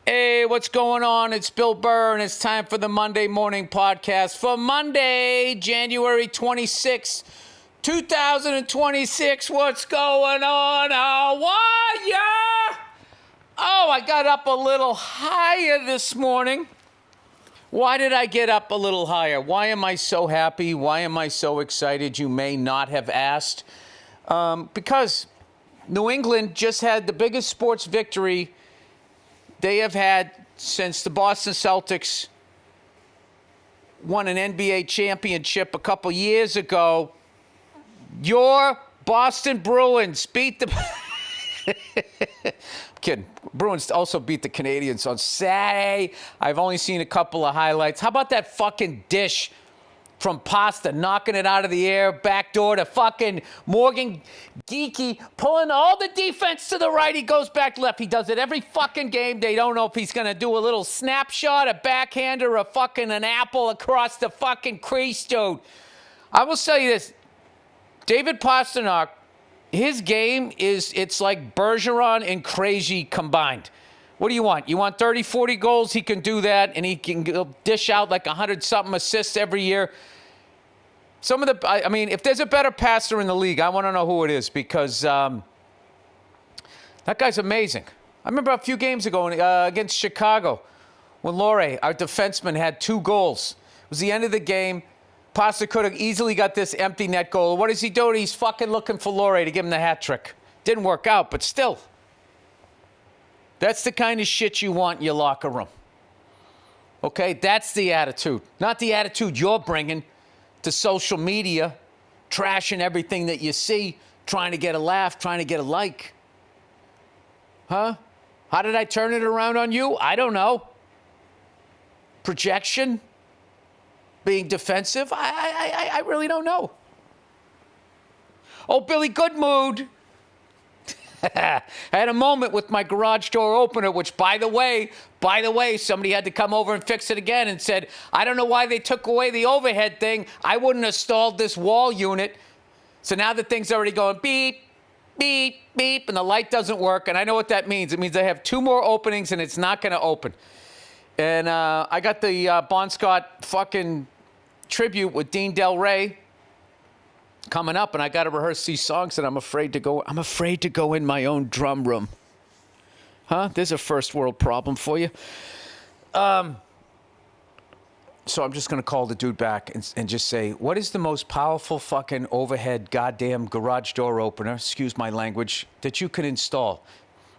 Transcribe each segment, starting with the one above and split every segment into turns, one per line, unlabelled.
Hey, what's going on? It's Bill Burr, and it's time for the Monday Morning Podcast for Monday, January 26th, 2026. What's going on? How are ya? Oh, I got up a little higher this morning. Why did I get up a little higher? Why am I so happy? Why am I so excited? You may not have asked. Because New England just had the biggest sports victory they have had since the Boston Celtics won an NBA championship a couple years ago. Your Boston Bruins beat the... I'm kidding. Bruins also beat the Canadians on Saturday. I've only seen a couple of highlights. How about that fucking dish from Pasta, knocking it out of the air, backdoor to fucking Morgan Geeky, pulling all the defense to the right. He goes back left. He does it every fucking game. They don't know if he's going to do a little snapshot, a backhander, an apple across the fucking crease, dude. I will tell you this. David Pastrnak, his game it's like Bergeron and Crazy combined. What do you want? You want 30, 40 goals? He can do that, and he can dish out like 100-something assists every year. If there's a better passer in the league, I want to know who it is, because that guy's amazing. I remember a few games ago against Chicago when Laurie, our defenseman, had 2 goals. It was the end of the game. Pasta could have easily got this empty net goal. What is he doing? He's fucking looking for Laurie to give him the hat trick. Didn't work out, but still. That's the kind of shit you want in your locker room. Okay? That's the attitude. Not the attitude you're bringing to social media, trashing everything that you see, trying to get a laugh, trying to get a like. Huh? How did I turn it around on you? I don't know. Projection? Being defensive? I really don't know. Oh, Billy, good mood. I had a moment with my garage door opener, which, by the way, somebody had to come over and fix it again and said, I don't know why they took away the overhead thing. I wouldn't have stalled this wall unit. So now the thing's already going beep, beep, beep, and the light doesn't work. And I know what that means. It means I have 2 more openings, and it's not going to open. And I got the Bon Scott fucking tribute with Dean Del Rey coming up, and I got to rehearse these songs, and I'm afraid to go in my own drum room. Huh? There's a first world problem for you. So I'm just going to call the dude back and just say, what is the most powerful fucking overhead goddamn garage door opener, excuse my language, that you could install?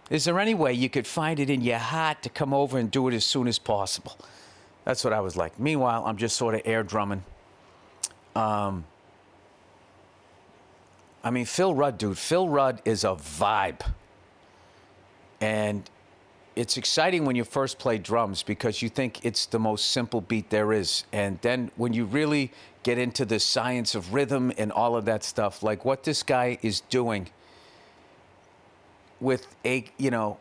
Is there any way you could find it in your heart to come over and do it as soon as possible? That's what I was like. Meanwhile, I'm just sort of air drumming. Phil Rudd, dude. Phil Rudd is a vibe. And it's exciting when you first play drums because you think it's the most simple beat there is. And then when you really get into the science of rhythm and all of that stuff, like what this guy is doing with the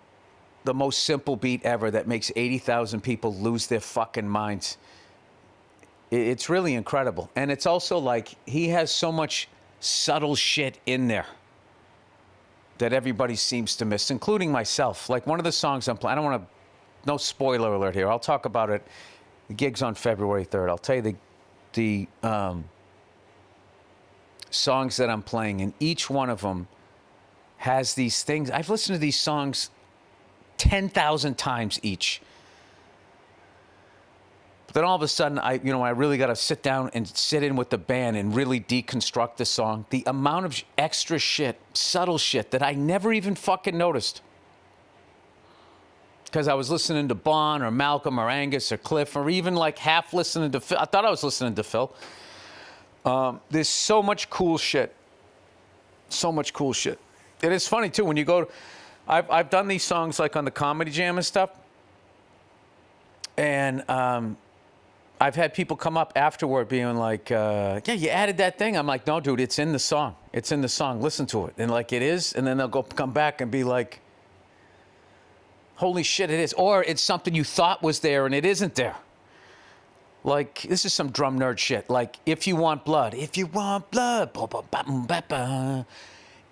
most simple beat ever that makes 80,000 people lose their fucking minds. It's really incredible. And it's also like he has so much subtle shit in there that everybody seems to miss, including myself. Like one of the songs I'm playing, I don't want to, no spoiler alert here. I'll talk about it. The gig's on February 3rd. I'll tell you the songs that I'm playing, and each one of them has these things. I've listened to these songs 10,000 times each. But then all of a sudden, I really got to sit down and sit in with the band and really deconstruct the song. The amount of extra shit, subtle shit that I never even fucking noticed. Because I was listening to Bon or Malcolm or Angus or Cliff, or even like half listening to Phil. I thought I was listening to Phil. There's so much cool shit. So much cool shit. It is funny, too, when you go... I've done these songs like on the Comedy Jam and stuff. And I've had people come up afterward being like, yeah, you added that thing. I'm like, no, dude, it's in the song. It's in the song. Listen to it. And like, it is. And then they'll come back and be like, holy shit, it is. Or it's something you thought was there and it isn't there. Like, this is some drum nerd shit. Like, if you want blood. If you want blood.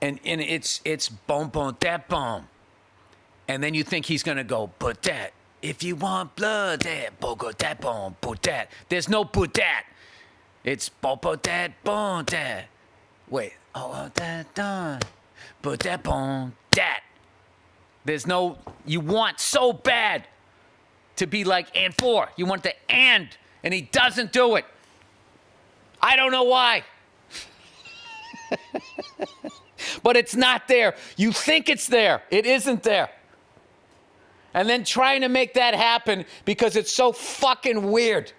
And it's boom, boom, that boom. And then you think he's going to go, but that If you want blood, that, bogo that, bon, put that. There's no put that. It's bopo that, bon, that. Wait, oh, that, done. Put that, bon, that. There's no, you want so bad to be like and for. You want the and he doesn't do it. I don't know why. But it's not there. You think it's there. It isn't there. And then trying to make that happen because it's so fucking weird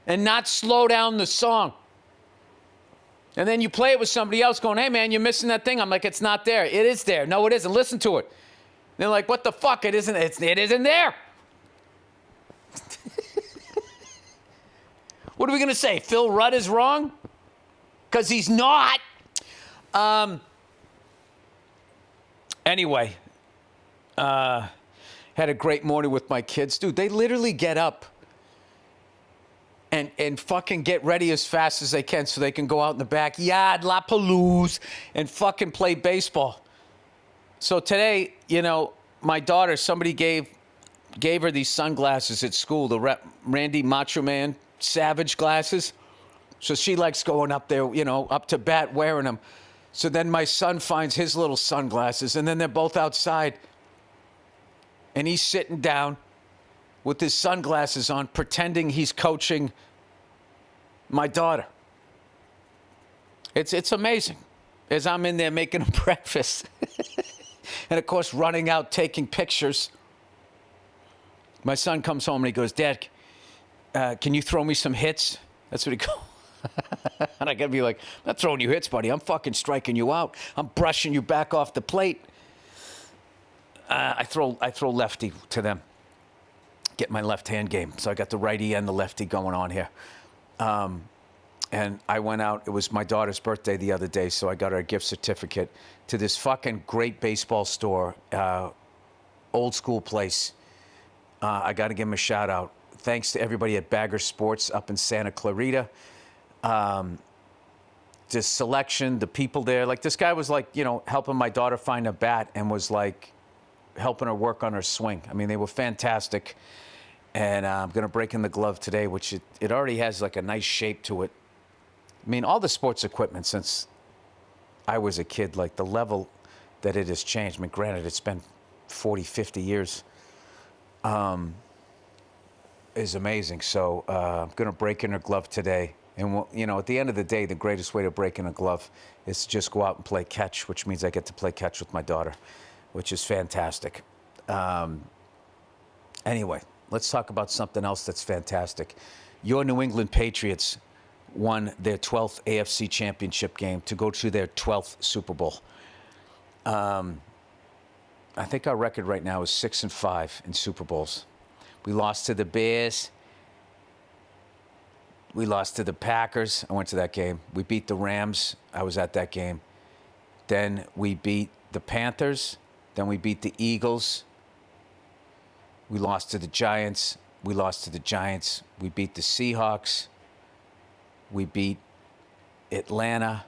and not slow down the song. And then you play it with somebody else going, hey, man, you're missing that thing. I'm like, it's not there. It is there. No, it isn't. Listen to it. They're like, what the fuck? It isn't. It isn't there. What are we going to say? Phil Rudd is wrong? Because he's not. Anyway, had a great morning with my kids. Dude, they literally get up and fucking get ready as fast as they can so they can go out in the backyard, La Pelouse, and fucking play baseball. So today, you know, my daughter, somebody gave her these sunglasses at school, the Randy Macho Man Savage glasses. So she likes going up there, you know, up to bat wearing them. So then my son finds his little sunglasses, and then they're both outside. And he's sitting down with his sunglasses on, pretending he's coaching my daughter. It's amazing. As I'm in there making him breakfast. And, of course, running out, taking pictures. My son comes home and he goes, Dad, can you throw me some hits? That's what he goes. And I got to be like, I'm not throwing you hits, buddy. I'm fucking striking you out. I'm brushing you back off the plate. I throw lefty to them. Get my left-hand game. So I got the righty and the lefty going on here. And I went out. It was my daughter's birthday the other day, so I got her a gift certificate to this fucking great baseball store, old school place. I got to give them a shout out. Thanks to everybody at Bagger Sports up in Santa Clarita. The selection, the people there. Like, this guy was like, you know, helping my daughter find a bat and was like helping her work on her swing. I mean, they were fantastic. And I'm going to break in the glove today, which it already has like a nice shape to it. I mean, all the sports equipment since I was a kid, like the level that it has changed. I mean, granted, it's been 40, 50 years. Is amazing. So I'm going to break in her glove today. And, you know, at the end of the day, the greatest way to break in a glove is to just go out and play catch, which means I get to play catch with my daughter, which is fantastic. Anyway, let's talk about something else that's fantastic. Your New England Patriots won their 12th AFC Championship game to go to their 12th Super Bowl. I think our record right now is 6-5 in Super Bowls. We lost to the Bears. We lost to the Packers. I went to that game. We beat the Rams. I was at that game. Then we beat the Panthers. Then we beat the Eagles. We lost to the Giants. We lost to the Giants. We beat the Seahawks. We beat Atlanta.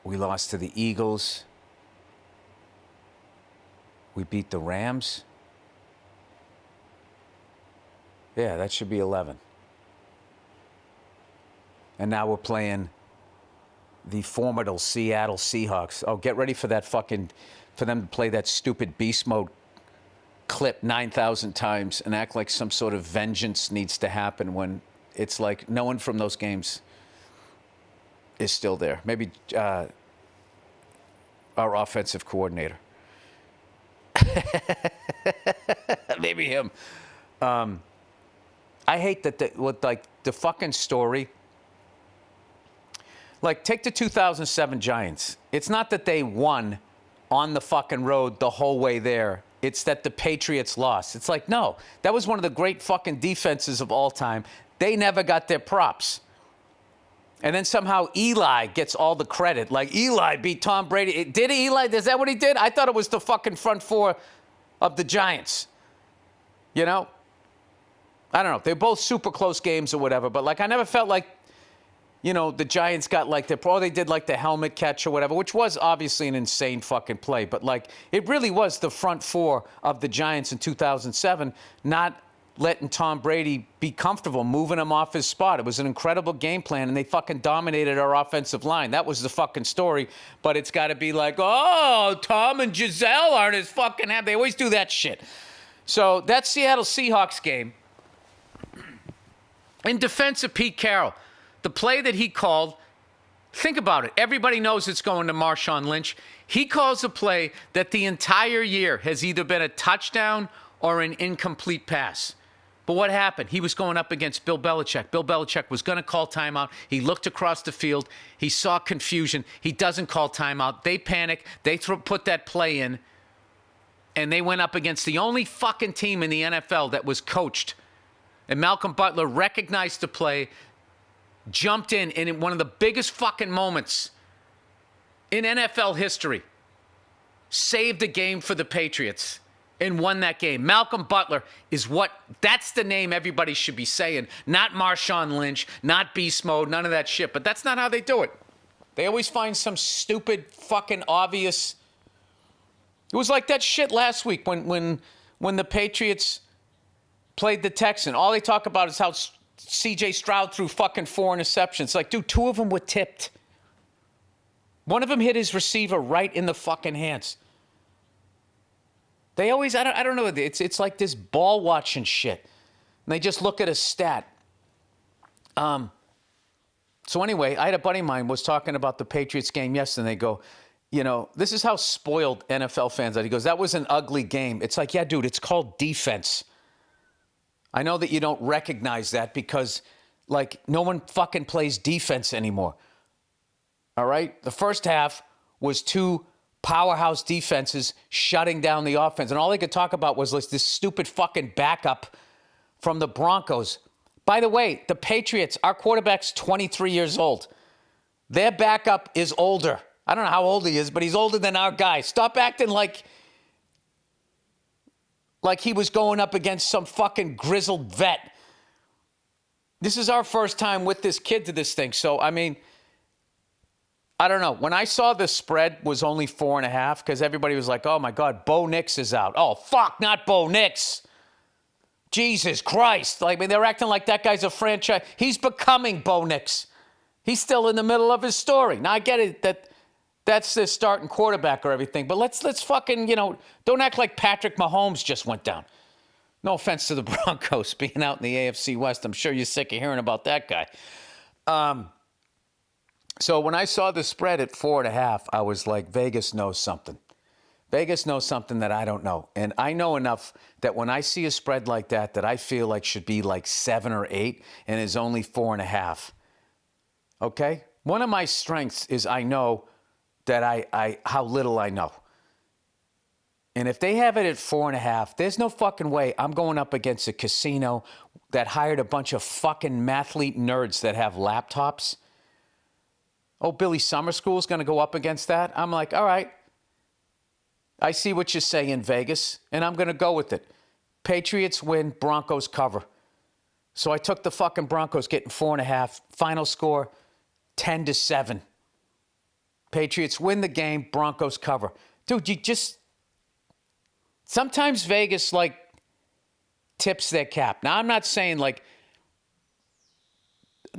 We lost to the Eagles. We beat the Rams. Yeah, that should be 11. And now we're playing the formidable Seattle Seahawks. Oh, get ready for that for them to play that stupid beast mode clip 9,000 times and act like some sort of vengeance needs to happen when it's like no one from those games is still there. Maybe our offensive coordinator. Maybe him. I hate that with like the fucking story. Like, take the 2007 Giants. It's not that they won on the fucking road the whole way there. It's that the Patriots lost. It's like, no, that was one of the great fucking defenses of all time. They never got their props. And then somehow Eli gets all the credit. Like, Eli beat Tom Brady. Did Eli? Is that what he did? I thought it was the fucking front four of the Giants. You know? I don't know. They're both super close games or whatever. But, like, I never felt like you know, the Giants got like they did like the helmet catch or whatever, which was obviously an insane fucking play. But like, it really was the front four of the Giants in 2007 not letting Tom Brady be comfortable, moving him off his spot. It was an incredible game plan, and they fucking dominated our offensive line. That was the fucking story. But it's got to be like, oh, Tom and Giselle aren't as fucking happy. They always do that shit. So that Seattle Seahawks game, in defense of Pete Carroll, the play that he called, think about it. Everybody knows it's going to Marshawn Lynch. He calls a play that the entire year has either been a touchdown or an incomplete pass. But what happened? He was going up against Bill Belichick. Bill Belichick was going to call timeout. He looked across the field. He saw confusion. He doesn't call timeout. They panic. They put that play in. And they went up against the only fucking team in the NFL that was coached. And Malcolm Butler recognized the play, jumped in one of the biggest fucking moments in NFL history, saved the game for the Patriots and won that game. Malcolm Butler that's the name everybody should be saying. Not Marshawn Lynch, not Beast Mode, none of that shit. But that's not how they do it. They always find some stupid fucking obvious. It was like that shit last week when the Patriots played the Texans. All they talk about is how C.J. Stroud threw fucking 4 interceptions. Like, dude, 2 of them were tipped. One of them hit his receiver right in the fucking hands. They always, I don't know, it's like this ball watching shit. And they just look at a stat. So anyway, I had a buddy of mine was talking about the Patriots game yesterday, and they go, you know, this is how spoiled NFL fans are. He goes, that was an ugly game. It's like, yeah, dude, it's called defense. I know that you don't recognize that because, like, no one fucking plays defense anymore. All right? The first half was 2 powerhouse defenses shutting down the offense. And all they could talk about was like this stupid fucking backup from the Broncos. By the way, the Patriots, our quarterback's 23 years old. Their backup is older. I don't know how old he is, but he's older than our guy. Stop acting like he was going up against some fucking grizzled vet. This is our first time with this kid to this thing. So, I mean, I don't know. When I saw the spread was only 4.5, because everybody was like, oh, my God, Bo Nix is out. Oh, fuck, not Bo Nix. Jesus Christ. Like, I mean, they're acting like that guy's a franchise. He's becoming Bo Nix. He's still in the middle of his story. Now, I get it that's the starting quarterback or everything, but let's fucking, you know, don't act like Patrick Mahomes just went down. No offense to the Broncos being out in the AFC West. I'm sure you're sick of hearing about that guy. So when I saw the spread at 4.5, I was like, Vegas knows something. Vegas knows something that I don't know. And I know enough that when I see a spread like that I feel like should be like 7 or 8 and is only 4.5. Okay? One of my strengths is I know that I how little I know. And if they have it at 4.5, there's no fucking way I'm going up against a casino that hired a bunch of fucking mathlete nerds that have laptops. Oh, Billy Summerschool's going to go up against that? I'm like, all right. I see what you're saying, Vegas, and I'm going to go with it. Patriots win, Broncos cover. So I took the fucking Broncos getting 4.5. Final score, 10-7. Patriots win the game, Broncos cover. Dude, you just... Sometimes Vegas, like, tips their cap. Now, I'm not saying, like,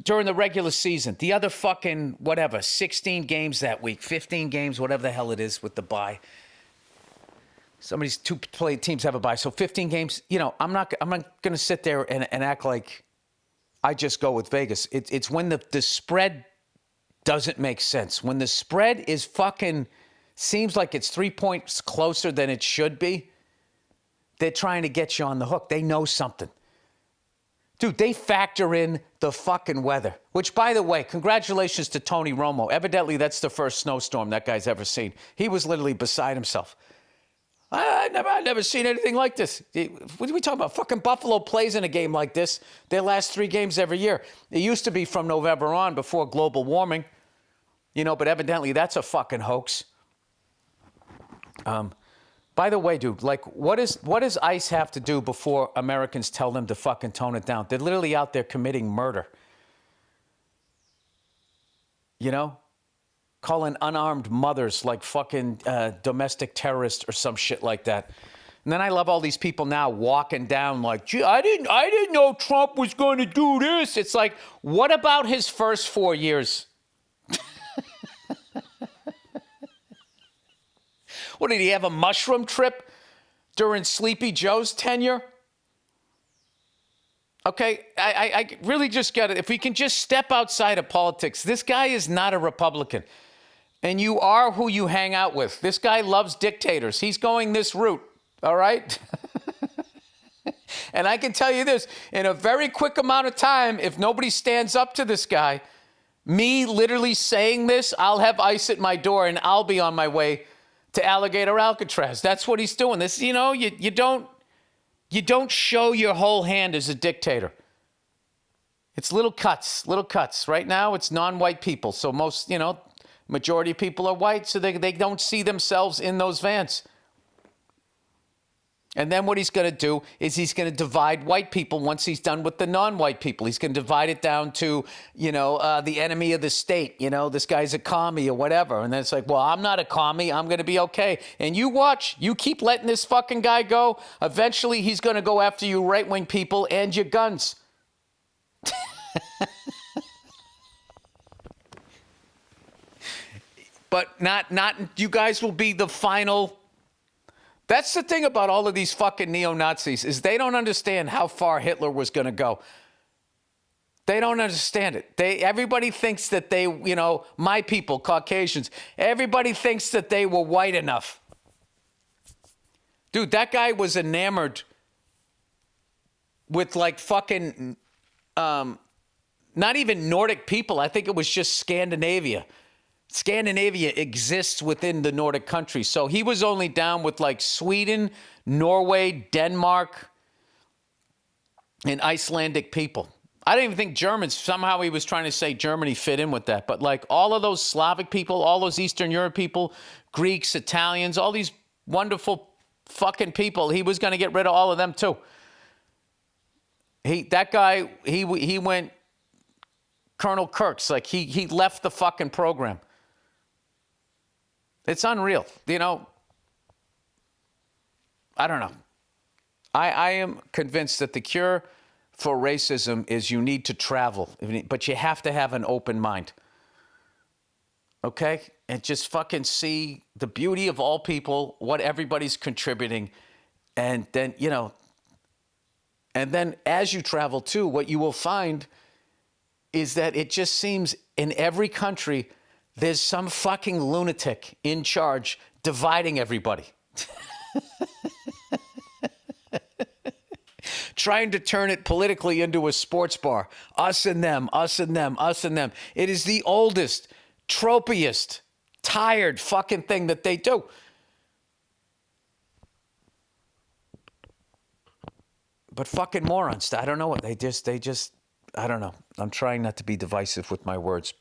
during the regular season, the other fucking, whatever, 16 games that week, 15 games, whatever the hell it is with the bye. Somebody's 2 teams have a bye. So 15 games, you know, I'm not going to sit there and act like I just go with Vegas. It's when the spread doesn't make sense. When the spread is fucking, seems like it's 3 points closer than it should be, they're trying to get you on the hook. They know something. Dude, they factor in the fucking weather, which, by the way, congratulations to Tony Romo. Evidently, that's the first snowstorm that guy's ever seen. He was literally beside himself. I've never seen anything like this. What are we talking about? Fucking Buffalo plays in a game like this their last 3 games every year. It used to be from November on before global warming, you know, but evidently that's a fucking hoax. By the way, dude, like, what does ICE have to do before Americans tell them to fucking tone it down? They're literally out there committing murder. You know? Calling unarmed mothers like fucking domestic terrorists or some shit like that. And then I love all these people now walking down like, gee, I didn't know Trump was going to do this. It's like, what about his first 4 years? What, did he have a mushroom trip during Sleepy Joe's tenure? Okay, I really just got it. If we can just step outside of politics, this guy is not a Republican. And you are who you hang out with. This guy loves dictators. He's going this route, all right? And I can tell you this, in a very quick amount of time, if nobody stands up to this guy, me literally saying this, I'll have ice at my door and I'll be on my way to Alligator Alcatraz. That's what he's doing. This, you know, you don't show your whole hand as a dictator. It's little cuts. Right now, it's non-white people. So most, you know, majority of people are white, so they don't see themselves in those vans. And then what he's going to do is he's going to divide white people once he's done with the non-white people. He's going to divide it down to, you know, the enemy of the state. You know, this guy's a commie or whatever. And then it's like, well, I'm not a commie. I'm going to be okay. And you watch. You keep letting this fucking guy go. Eventually, he's going to go after you right-wing people and your guns. But not you guys will be the final. That's the thing about all of these fucking neo-Nazis is they don't understand how far Hitler was going to go. They don't understand it. Everybody thinks that they, you know, my people, Caucasians, everybody thinks that they were white enough. Dude, that guy was enamored with like fucking, not even Nordic people. I think it was just Scandinavia. Scandinavia exists within the Nordic countries. So he was only down with like Sweden, Norway, Denmark, and Icelandic people. I don't even think Germans, somehow he was trying to say Germany fit in with that. But like all of those Slavic people, all those Eastern Europe people, Greeks, Italians, all these wonderful fucking people, he was going to get rid of all of them too. That guy went Colonel Kurtz. Like he left the fucking program. It's unreal. You know, I don't know. I am convinced that the cure for racism is you need to travel, but you have to have an open mind. Okay? And just fucking see the beauty of all people, what everybody's contributing. And then, you know, and then as you travel too, what you will find is that it just seems in every country, there's some fucking lunatic in charge dividing everybody. Trying to turn it politically into a sports bar. Us and them, us and them, us and them. It is the oldest, tropiest, tired fucking thing that they do. But fucking morons. I don't know what they just, I don't know. I'm trying not to be divisive with my words.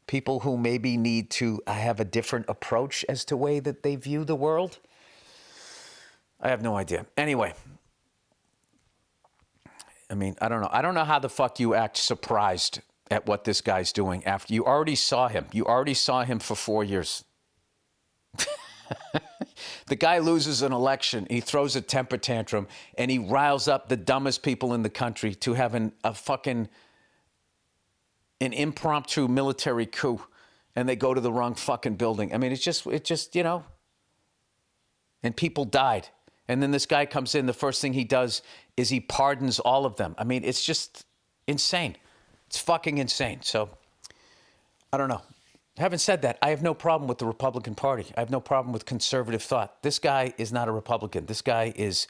People who maybe need to have a different approach as to the way that they view the world. I have no idea. Anyway. I mean, I don't know. I don't know how the fuck you act surprised at what this guy's doing after you already saw him. You already saw him for 4 years. The guy loses an election. He throws a temper tantrum and he riles up the dumbest people in the country to have an impromptu military coup, and they go to the wrong fucking building. I mean, it's just, you know, and people died. And then this guy comes in, the first thing he does is he pardons all of them. I mean, it's just insane. It's fucking insane. So, I don't know. Having said that, I have no problem with the Republican Party. I have no problem with conservative thought. This guy is not a Republican. This guy is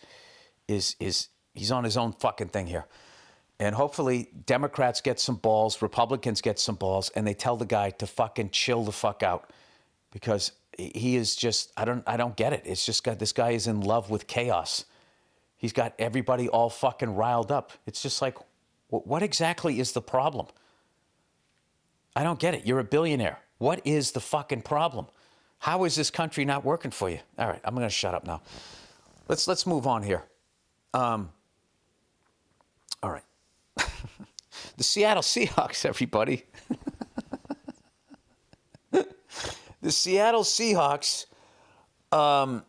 he's on his own fucking thing here. And hopefully Democrats get some balls, Republicans get some balls, and they tell the guy to fucking chill the fuck out. Because he is just, I don't get it. It's just this guy is in love with chaos. He's got everybody all fucking riled up. It's just like, what exactly is the problem? I don't get it. You're a billionaire. What is the fucking problem? How is this country not working for you? All right, I'm going to shut up now. Let's move on here. All right. The Seattle Seahawks, everybody. The Seattle Seahawks, after,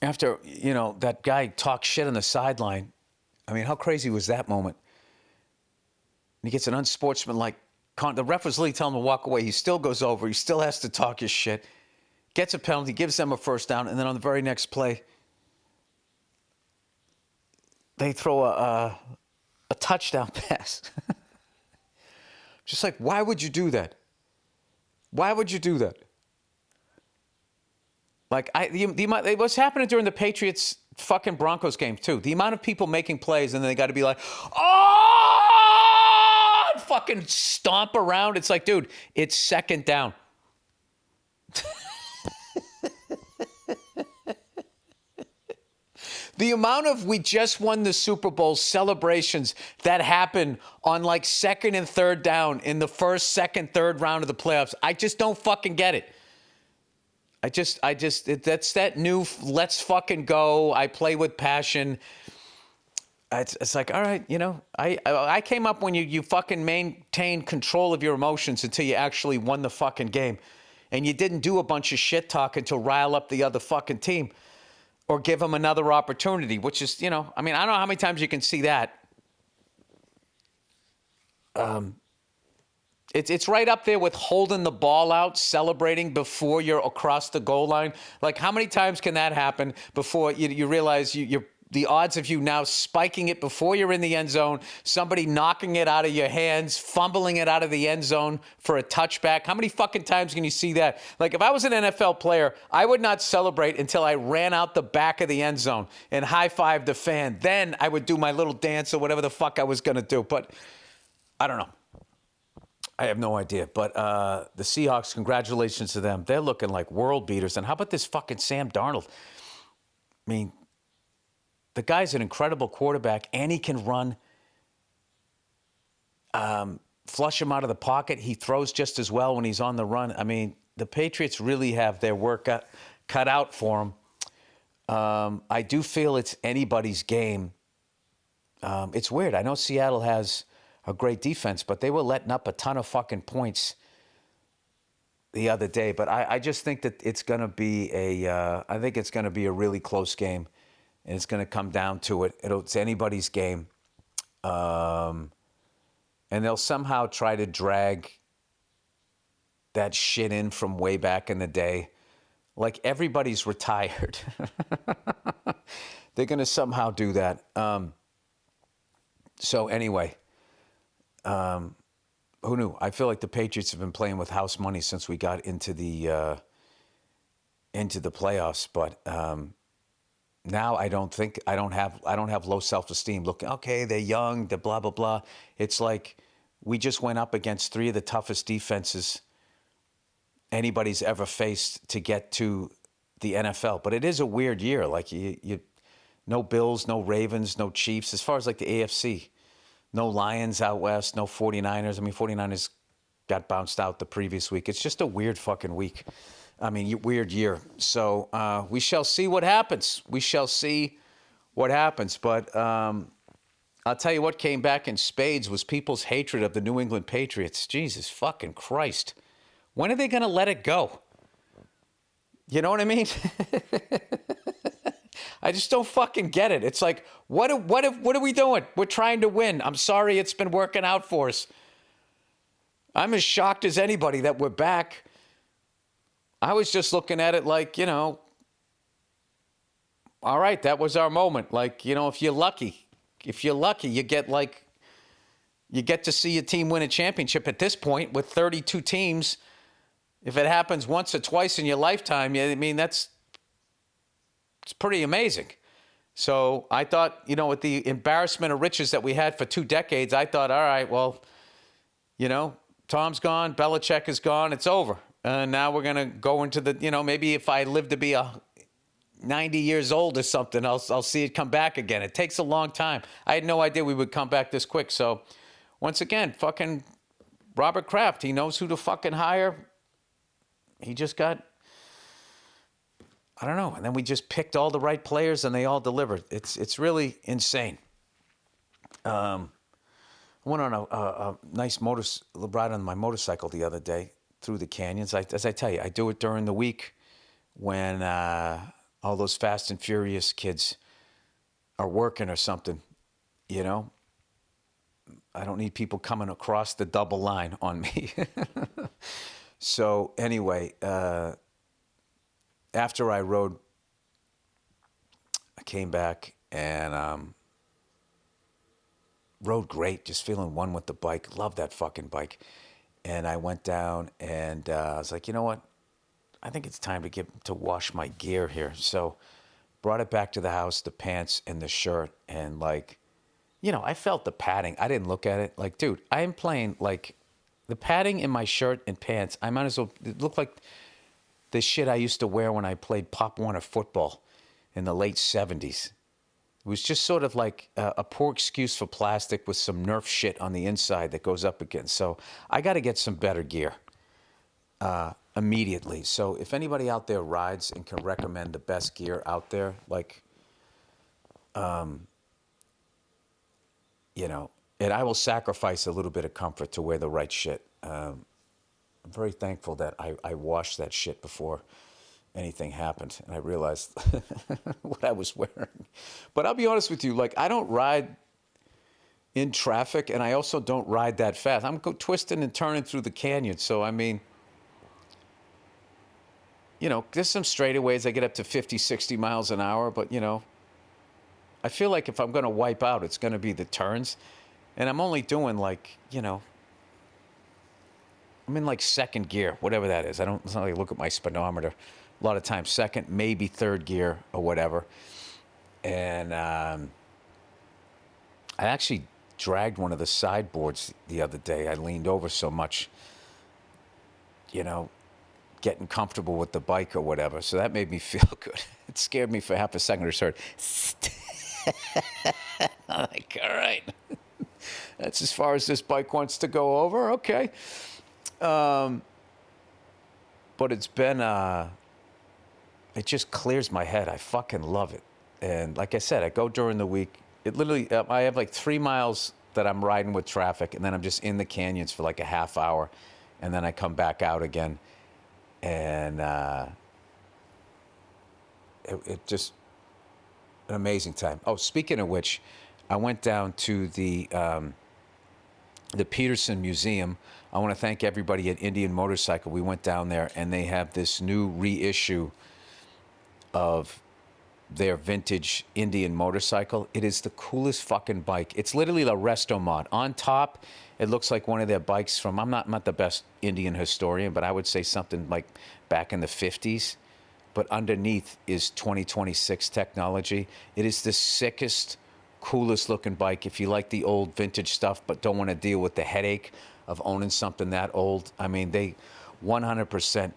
that guy talked shit on the sideline, I mean, how crazy was that moment? And he gets an unsportsmanlike, the ref was literally telling him to walk away. He still goes over. He still has to talk his shit. Gets a penalty, gives them a first down, and then on the very next play, they throw a touchdown pass. Just like, why would you do that? Why would you do that? Like, what's happening during the Patriots fucking Broncos game, too? The amount of people making plays, and then they got to be like, oh, and fucking stomp around. It's like, dude, it's second down. The amount of we just won the Super Bowl celebrations that happen on like second and third down in the first, second, third round of the playoffs, I just don't fucking get it. That's that new let's fucking go. I play with passion. It's like, all right, I came up when you fucking maintained control of your emotions until you actually won the fucking game. And you didn't do a bunch of shit talking to rile up the other fucking team. Or give them another opportunity, which is, I don't know how many times you can see that. It's right up there with holding the ball out, celebrating before you're across the goal line. Like, how many times can that happen before you realize you're the odds of you now spiking it before you're in the end zone, somebody knocking it out of your hands, fumbling it out of the end zone for a touchback. How many fucking times can you see that? Like, if I was an NFL player, I would not celebrate until I ran out the back of the end zone and high-fived the fan. Then I would do my little dance or whatever the fuck I was going to do. But I don't know. I have no idea. But the Seahawks, congratulations to them. They're looking like world beaters. And how about this fucking Sam Darnold? I mean, the guy's an incredible quarterback, and he can run, flush him out of the pocket. He throws just as well when he's on the run. I mean, the Patriots really have their work cut out for them. I do feel it's anybody's game. It's weird. I know Seattle has a great defense, but they were letting up a ton of fucking points the other day. But I just think that it's going to be I think it's going to be a really close game. And it's going to come down to it. It's anybody's game. And they'll somehow try to drag that shit in from way back in the day. Like, everybody's retired. They're going to somehow do that. So anyway, who knew? I feel like the Patriots have been playing with house money since we got into the playoffs. But now I don't have low self-esteem. Look, okay, they're young, they're blah, blah, blah. It's like we just went up against three of the toughest defenses anybody's ever faced to get to the NFL. But it is a weird year. Like, you no Bills, no Ravens, no Chiefs. As far as like the AFC, no Lions out west, no 49ers. I mean, 49ers got bounced out the previous week. It's just a weird fucking week. I mean, weird year. So we shall see what happens. We shall see what happens. But I'll tell you what came back in spades was people's hatred of the New England Patriots. Jesus fucking Christ. When are they going to let it go? You know what I mean? I just don't fucking get it. It's like, what are we doing? We're trying to win. I'm sorry it's been working out for us. I'm as shocked as anybody that we're back. I was just looking at it like, all right, that was our moment. Like, if you're lucky, you get to see your team win a championship at this point with 32 teams. If it happens once or twice in your lifetime, I mean, it's pretty amazing. So I thought, with the embarrassment of riches that we had for 2 decades, I thought, all right, well, Tom's gone, Belichick is gone, it's over. Now we're going to go into the, maybe if I live to be 90 years old or something, I'll see it come back again. It takes a long time. I had no idea we would come back this quick. So once again, fucking Robert Kraft, he knows who to fucking hire. He just got, I don't know. And then we just picked all the right players and they all delivered. It's really insane. I went on a nice ride on my motorcycle the other day. through the canyons. As I tell you, I do it during the week when all those Fast and Furious kids are working or something, you know. I don't need people coming across the double line on me. So anyway, after I rode, I came back and rode great, just feeling one with the bike. Love that fucking bike. And I went down and I was like, you know what? I think it's time to wash my gear here. So brought it back to the house, the pants and the shirt, and like, you know, I felt the padding. I didn't look at it. Like, dude, I am playing like the padding in my shirt and pants. I might as well, it looked like the shit I used to wear when I played Pop Warner football in the late 70s. It was just sort of like a poor excuse for plastic with some Nerf shit on the inside that goes up against. So I got to get some better gear immediately. So if anybody out there rides and can recommend the best gear out there, like, you know, and I will sacrifice a little bit of comfort to wear the right shit. I'm very thankful that I washed that shit before anything happened, and I realized what I was wearing. But I'll be honest with you, like, I don't ride in traffic, and I also don't ride that fast. I'm twisting and turning through the canyon, so I mean, you know, there's some straightaways I get up to 50, 60 miles an hour, but, you know, I feel like if I'm going to wipe out, it's going to be the turns, and I'm only doing, like, you know, I'm in like second gear, whatever that is. It's not like I look at my speedometer. A lot of times second, maybe third gear or whatever. And I actually dragged one of the sideboards the other day. I leaned over so much, you know, getting comfortable with the bike or whatever. So that made me feel good. It scared me for half a second or so. I'm like, all right. That's as far as this bike wants to go over. Okay. But it's been, it just clears my head. I fucking love it. And like I said, I go during the week. It literally, I have like 3 miles that I'm riding with traffic, and then I'm just in the canyons for like a half hour, and then I come back out again. And it just, an amazing time. Oh, speaking of which, I went down to the Peterson Museum. I want to thank everybody at Indian Motorcycle. We went down there, and they have this new reissue of their vintage Indian motorcycle. It is the coolest fucking bike. It's literally the resto mod. On top, it looks like one of their bikes from, I'm not the best Indian historian, but I would say something like back in the 50s. But underneath is 2026 technology. It is the sickest, coolest looking bike. If you like the old vintage stuff but don't want to deal with the headache of owning something that old, I mean, they 100%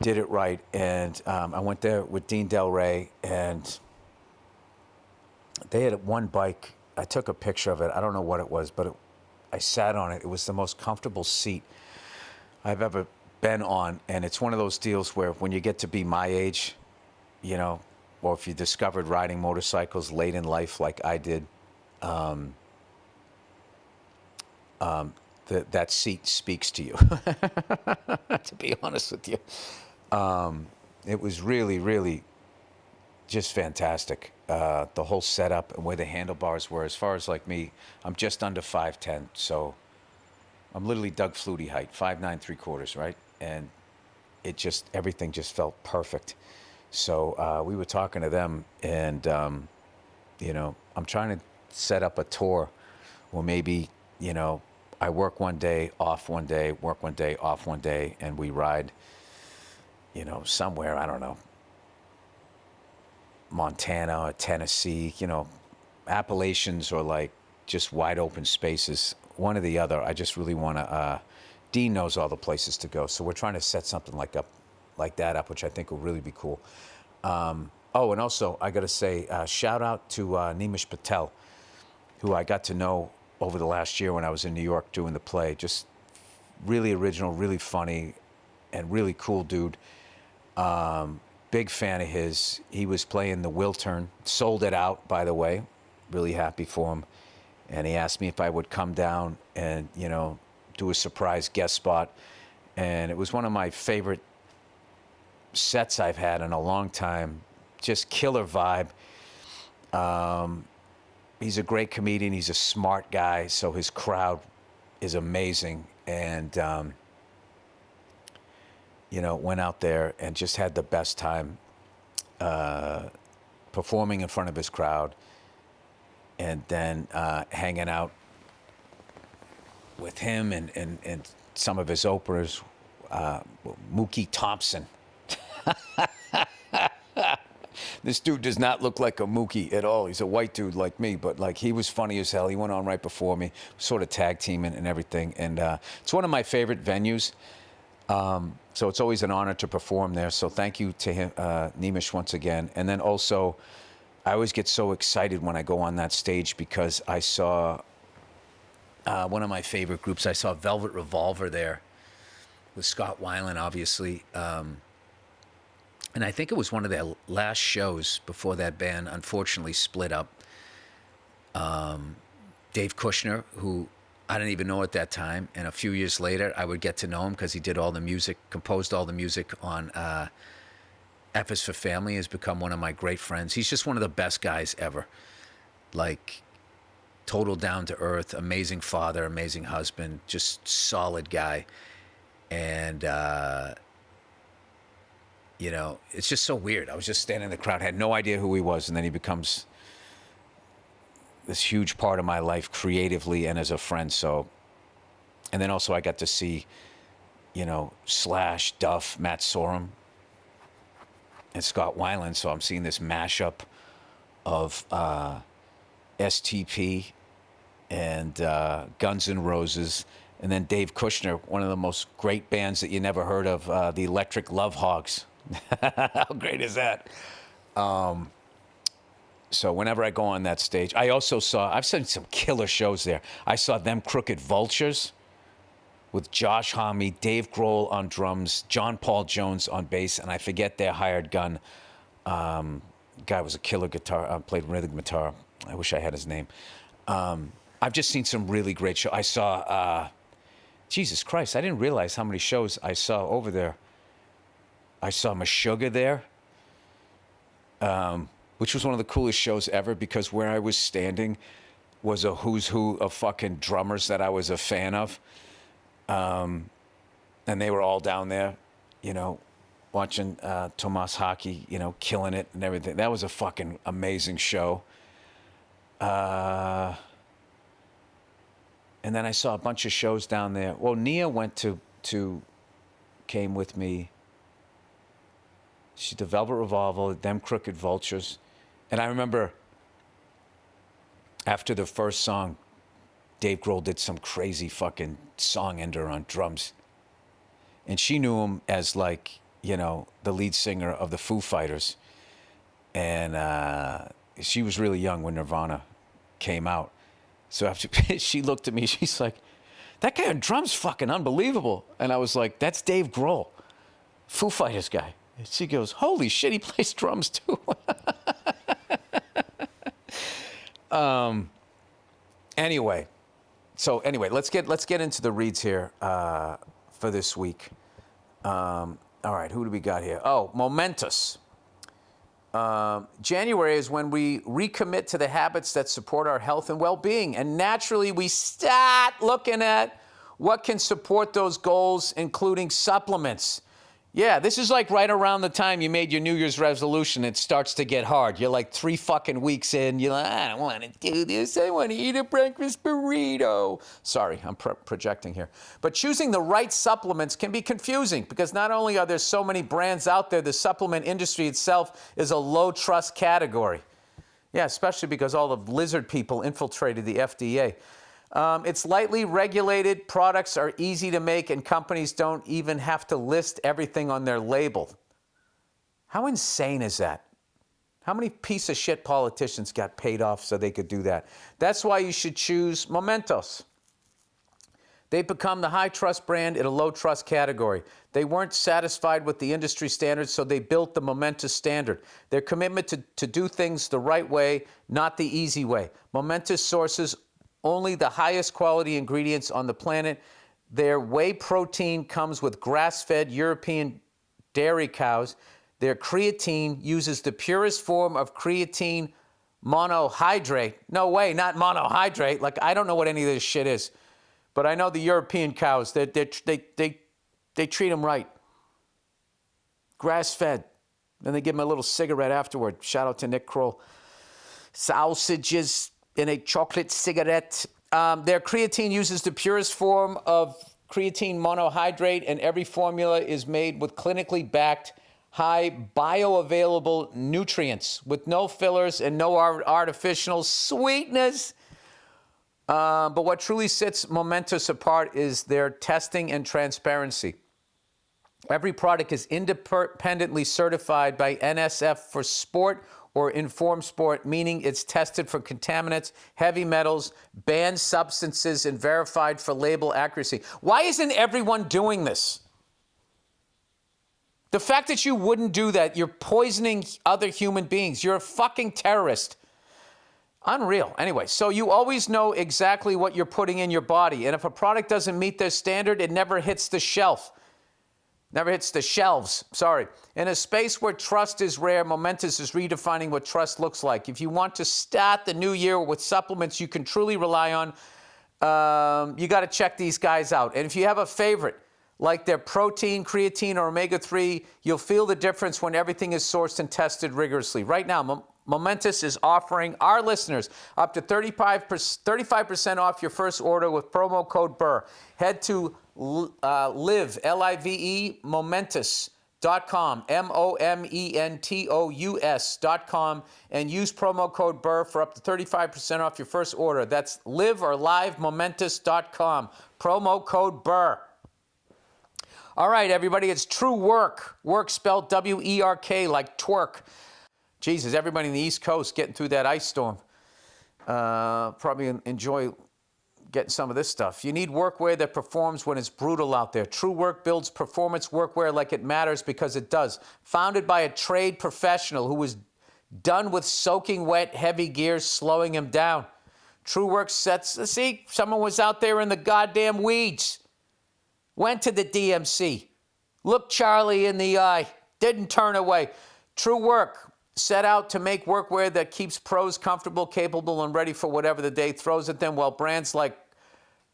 did it right. And I went there with Dean Del Rey, and they had one bike. I took a picture of it. I don't know what it was, but I sat on it. It was the most comfortable seat I've ever been on. And it's one of those deals where when you get to be my age, you know, or if you discovered riding motorcycles late in life like I did, that seat speaks to you, to be honest with you. It was really, really just fantastic. The whole setup and where the handlebars were. As far as like me, I'm just under 5'10", so I'm literally Doug Flutie height, 5'9", 3/4", right? And it just, everything just felt perfect. So we were talking to them, and you know, I'm trying to set up a tour where maybe, you know, I work one day, off one day, work one day, off one day, and we ride, you know, somewhere, I don't know, Montana or Tennessee, you know, Appalachians, or like just wide open spaces, one or the other. I just really want to, Dean knows all the places to go, so we're trying to set something like that up, which I think will really be cool. Oh, and also, I got to say, shout out to Nimish Patel, who I got to know over the last year when I was in New York doing the play. Just really original, really funny, and really cool dude. Big fan of his. He was playing the Wiltern, sold it out, by the way. Really happy for him. And he asked me if I would come down and, you know, do a surprise guest spot. And it was one of my favorite sets I've had in a long time. Just killer vibe. He's a great comedian. He's a smart guy, so his crowd is amazing. And, went out there and just had the best time performing in front of his crowd, and then hanging out with him and some of his openers, Mookie Thompson. This dude does not look like a Mookie at all. He's a white dude like me, but like he was funny as hell. He went on right before me, sort of tag teaming and everything. And it's one of my favorite venues. So it's always an honor to perform there. So thank you to him, Nemish, once again. And then also, I always get so excited when I go on that stage because I saw one of my favorite groups. I saw Velvet Revolver there with Scott Weiland, obviously. And I think it was one of their last shows before that band unfortunately split up. Dave Kushner, who I didn't even know at that time, and a few years later I would get to know him because he did all the music, composed all the music on F is for Family, has become one of my great friends. He's just one of the best guys ever. Like, total down to earth, amazing father, amazing husband, just solid guy. And it's just so weird. I was just standing in the crowd, had no idea who he was, and then he becomes this huge part of my life creatively and as a friend. So, and then also I got to see, Slash, Duff, Matt Sorum, and Scott Weiland. So I'm seeing this mashup of STP and Guns N' Roses, and then Dave Kushner, one of the most great bands that you never heard of, the Electric Love Hogs. How great is that? So whenever I go on that stage, I've seen some killer shows there. I saw Them Crooked Vultures with Josh Homme, Dave Grohl on drums, John Paul Jones on bass, and I forget their hired gun. Guy was a killer guitar, played rhythm guitar. I wish I had his name. I've just seen some really great shows. I saw, Jesus Christ, I didn't realize how many shows I saw over there. I saw Meshuggah there, which was one of the coolest shows ever because where I was standing was a who's who of fucking drummers that I was a fan of. And they were all down there, watching Tomas Hockey, killing it and everything. That was a fucking amazing show. And then I saw a bunch of shows down there. Well, Nia came with me. She did Velvet Revolver, Them Crooked Vultures. And I remember after the first song, Dave Grohl did some crazy fucking song ender on drums. And she knew him as like, the lead singer of the Foo Fighters. And she was really young when Nirvana came out. So after she looked at me, she's like, that guy on drums fucking unbelievable. And I was like, that's Dave Grohl, Foo Fighters guy. And she goes, holy shit, he plays drums too. Anyway, let's get into the reads here for this week. All right, who do we got here? Oh, momentous. January is when we recommit to the habits that support our health and well-being, and naturally we start looking at what can support those goals, including supplements. Yeah, this is like right around the time you made your New Year's resolution. It starts to get hard. You're like 3 fucking weeks in. You're like, I don't want to do this. I want to eat a breakfast burrito. Sorry, I'm projecting here. But choosing the right supplements can be confusing because not only are there so many brands out there, the supplement industry itself is a low-trust category. Yeah, especially because all the lizard people infiltrated the FDA. It's lightly regulated, products are easy to make, and companies don't even have to list everything on their label. How insane is that? How many piece of shit politicians got paid off so they could do that? That's why you should choose Momentos. They've become the high-trust brand in a low-trust category. They weren't satisfied with the industry standards, so they built the Momentous standard. Their commitment to do things the right way, not the easy way. Momentous sources only the highest quality ingredients on the planet. Their whey protein comes with grass-fed European dairy cows. Their creatine uses the purest form of creatine monohydrate. No way, not monohydrate. Like, I don't know what any of this shit is. But I know the European cows, they treat them right. Grass-fed. Then they give them a little cigarette afterward. Shout out to Nick Kroll. Sausages in a chocolate cigarette. Their creatine uses the purest form of creatine monohydrate, and every formula is made with clinically backed, high bioavailable nutrients with no fillers and no artificial sweetness. But what truly sets Momentous apart is their testing and transparency. Every product is independently certified by NSF for sport or informed sport, meaning it's tested for contaminants, heavy metals, banned substances, and verified for label accuracy. Why isn't everyone doing this? The fact that you wouldn't do that, you're poisoning other human beings. You're a fucking terrorist. Unreal. Anyway, so you always know exactly what you're putting in your body. And if a product doesn't meet their standard, it never hits the shelf. Never hits the shelves, sorry. In a space where trust is rare, Momentous is redefining what trust looks like. If you want to start the new year with supplements you can truly rely on, you got to check these guys out. And if you have a favorite, like their protein, creatine, or omega-3, you'll feel the difference when everything is sourced and tested rigorously. Right now, Momentous is offering our listeners up to 35% off your first order with promo code Burr. Head to live, L-I-V-E, momentous.com, MOMENTOUS.com, and use promo code Burr for up to 35% off your first order. That's live or live momentous.com, promo code Burr. All right, everybody, it's True Work. Work spelled W-E-R-K, like twerk. Jesus, everybody in the East Coast getting through that ice storm. Probably enjoy getting some of this stuff. You need workwear that performs when it's brutal out there. True Work builds performance workwear like it matters because it does. Founded by a trade professional who was done with soaking wet, heavy gear slowing him down. True Work see, someone was out there in the goddamn weeds. Went to the DMC. Looked Charlie in the eye. Didn't turn away. True Work set out to make workwear that keeps pros comfortable, capable, and ready for whatever the day throws at them, while brands like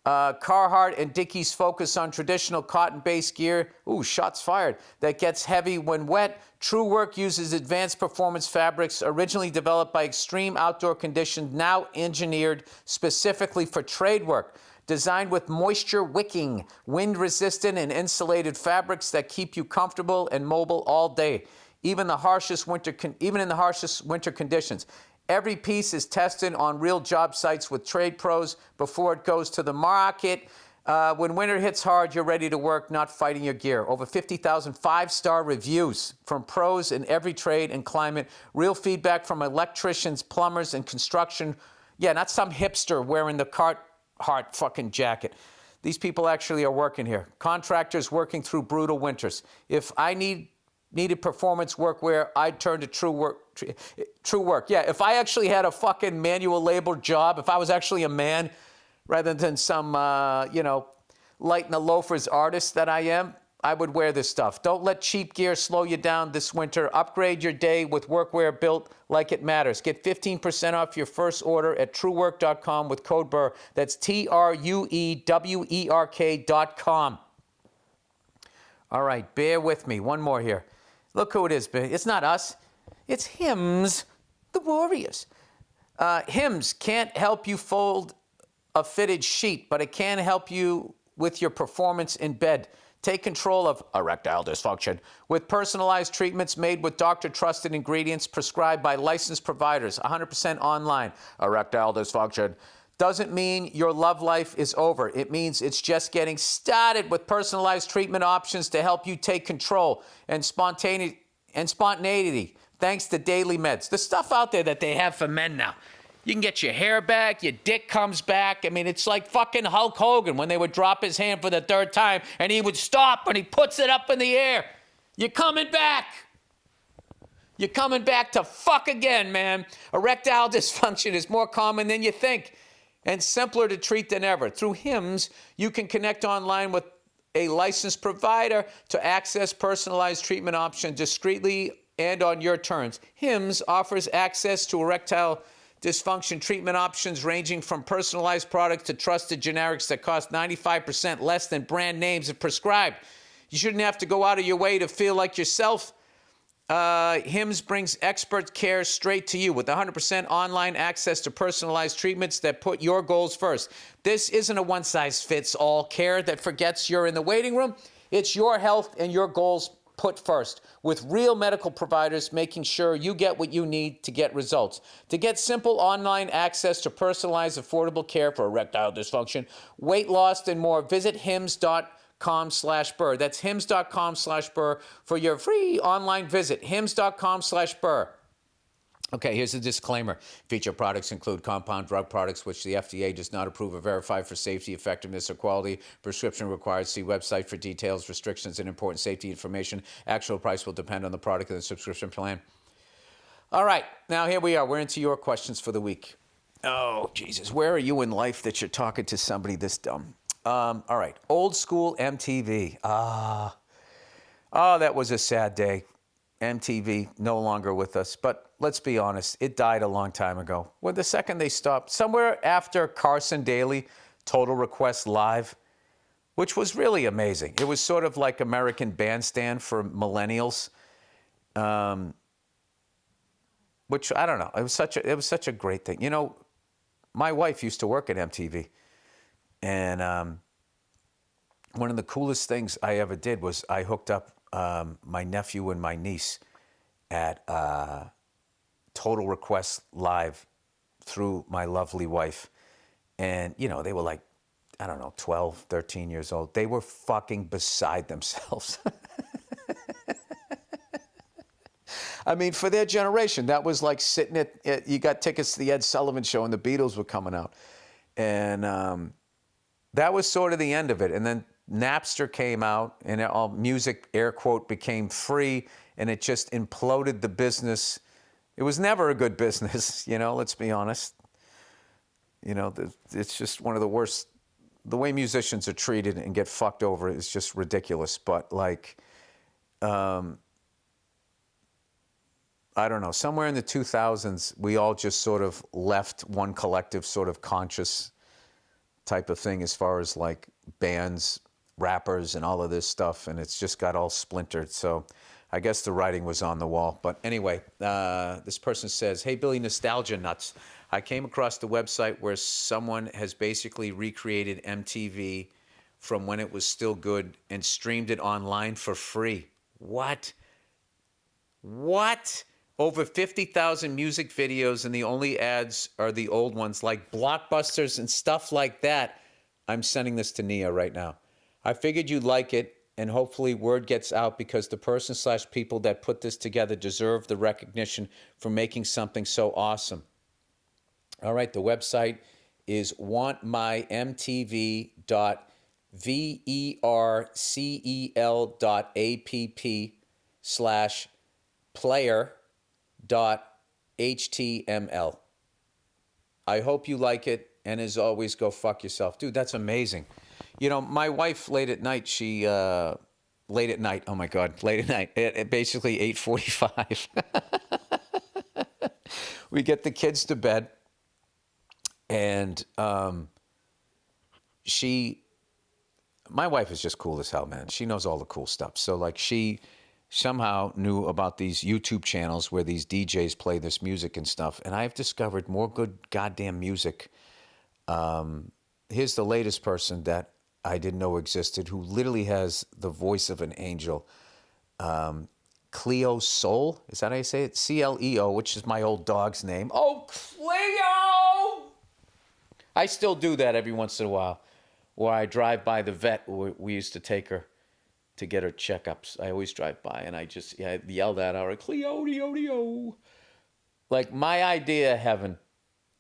Carhartt and Dickies focus on traditional cotton-based gear. Ooh, shots fired. That gets heavy when wet. True Work uses advanced performance fabrics originally developed by extreme outdoor conditions, now engineered specifically for trade work. Designed with moisture-wicking, wind-resistant, and insulated fabrics that keep you comfortable and mobile all day, even in the harshest winter conditions. Every piece is tested on real job sites with trade pros before it goes to the market. When winter hits hard, you're ready to work, not fighting your gear. Over 50,000 five-star reviews from pros in every trade and climate. Real feedback from electricians, plumbers, and construction. Yeah, not some hipster wearing the Carhartt fucking jacket. These people actually are working here. Contractors working through brutal winters. If I needed performance workwear, I'd turn to True Work. True Work. Yeah, if I actually had a fucking manual labor job, if I was actually a man rather than some, light in the loafers artist that I am, I would wear this stuff. Don't let cheap gear slow you down this winter. Upgrade your day with workwear built like it matters. Get 15% off your first order at truework.com with code Burr. That's TRUEWERK.com. All right, bear with me. One more here. Look who it is. It's not us. It's Hims, the Warriors. Hims can't help you fold a fitted sheet, but it can help you with your performance in bed. Take control of erectile dysfunction with personalized treatments made with doctor-trusted ingredients prescribed by licensed providers, 100% online. Erectile dysfunction doesn't mean your love life is over. It means it's just getting started with personalized treatment options to help you take control and spontaneity thanks to Daily Meds. The stuff out there that they have for men now. You can get your hair back, your dick comes back. I mean, it's like fucking Hulk Hogan when they would drop his hand for the third time and he would stop and he puts it up in the air. You're coming back. You're coming back to fuck again, man. Erectile dysfunction is more common than you think. and simpler to treat than ever. Through HIMS, you can connect online with a licensed provider to access personalized treatment options discreetly and on your terms. HIMS offers access to erectile dysfunction treatment options ranging from personalized products to trusted generics that cost 95% less than brand names if prescribed. You shouldn't have to go out of your way to feel like yourself. HIMS brings expert care straight to you with 100% online access to personalized treatments that put your goals first. This isn't a one-size-fits-all care that forgets you're in the waiting room. It's your health and your goals put first, with real medical providers making sure you get what you need to get results. To get simple online access to personalized, affordable care for erectile dysfunction, weight loss, and more, visit hims.com/Burr. That's hims.com/Burr for your free online visit. hims.com/Burr. Okay, here's a disclaimer. Featured products include compound drug products which the FDA does not approve or verify for safety, effectiveness, or quality. Prescription required. See website for details, restrictions, and important safety information. Actual price will depend on the product and the subscription plan. All right, now here we are. We're into your questions for the week. Oh, Jesus. Where are you in life that you're talking to somebody this dumb? All right, old school MTV. Oh, that was a sad day. MTV no longer with us, but let's be honest, it died a long time ago. Well, the second they stopped, somewhere after Carson Daly, Total Request Live, which was really amazing. It was sort of like American Bandstand for millennials, which I don't know. It was such a great thing. You know, my wife used to work at MTV, and one of the coolest things I ever did was I hooked up my nephew and my niece at Total Request Live through my lovely wife. And, you know, they were like, I don't know, 12, 13 years old. They were fucking beside themselves. I mean, for their generation, that was like sitting at you got tickets to the Ed Sullivan Show and the Beatles were coming out. And that was sort of the end of it. And then Napster came out, and all music, air quote, became free, and it just imploded the business. It was never a good business, you know, let's be honest. You know, it's just one of the worst. The way musicians are treated and get fucked over is just ridiculous. But, like, I don't know, somewhere in the 2000s, we all just sort of left one collective sort of conscious type of thing as far as, like, bands, rappers, and all of this stuff, and it's just got all splintered. So I guess the writing was on the wall. But anyway, this person says, hey, Billy, nostalgia nuts. I came across the website where someone has basically recreated MTV from when it was still good and streamed it online for free. What? Over 50,000 music videos, and the only ads are the old ones like Blockbusters and stuff like that. I'm sending this to Nia right now. I figured you'd like it, and hopefully word gets out because the person/people that put this together deserve the recognition for making something so awesome. All right, the website is wantmyMTV.vercel/player.html. I hope you like it, and as always, go fuck yourself. Dude, that's amazing. You know, my wife late at night, late at night, at basically 8:45. We get the kids to bed, and my wife is just cool as hell, man. She knows all the cool stuff. So, like, she somehow knew about these YouTube channels where these DJs play this music and stuff, and I've discovered more good goddamn music. Here's the latest person that I didn't know existed, who literally has the voice of an angel. Cleo Soul, is that how you say it? Cleo, which is my old dog's name. Oh, Cleo! I still do that every once in a while, where I drive by the vet where we used to take her to get her checkups. I always drive by, and I just yelled at her, Cleo, Dio. Like, my idea of heaven,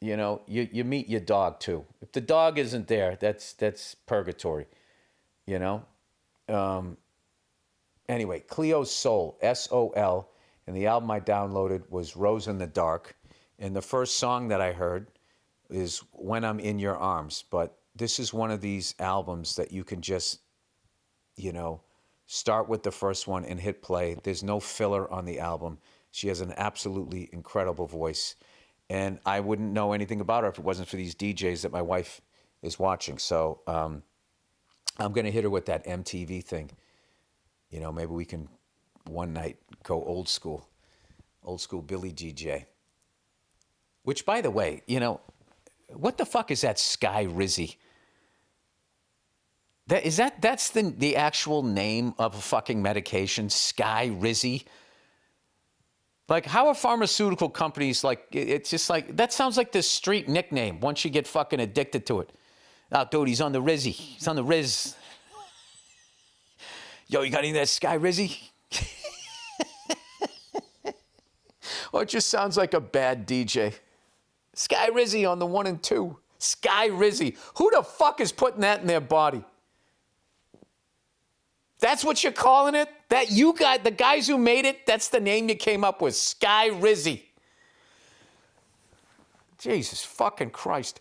you know, you meet your dog too. If the dog isn't there, that's purgatory, you know. Anyway, Cleo Soul, S-O-L, and the album I downloaded was Rose in the Dark. And the first song that I heard is When I'm in Your Arms. But this is one of these albums that you can just, start with the first one and hit play. There's no filler on the album. She has an absolutely incredible voice. And I wouldn't know anything about her if it wasn't for these DJs that my wife is watching. So I'm going to hit her with that MTV thing. Maybe we can one night go old school Billy DJ. Which, by the way, what the fuck is that Sky Rizzy? That's the actual name of a fucking medication, Sky Rizzy? Like, how are pharmaceutical companies like, it's just like, that sounds like the street nickname once you get fucking addicted to it. Oh, dude, he's on the Rizzy. He's on the Riz. Yo, you got any of that Sky Rizzy? Or it just sounds like a bad DJ. Sky Rizzy on the 1 and 2. Sky Rizzy. Who the fuck is putting that in their body? That's what you're calling it? That you got, the guys who made it, that's the name you came up with, Sky Rizzy. Jesus fucking Christ.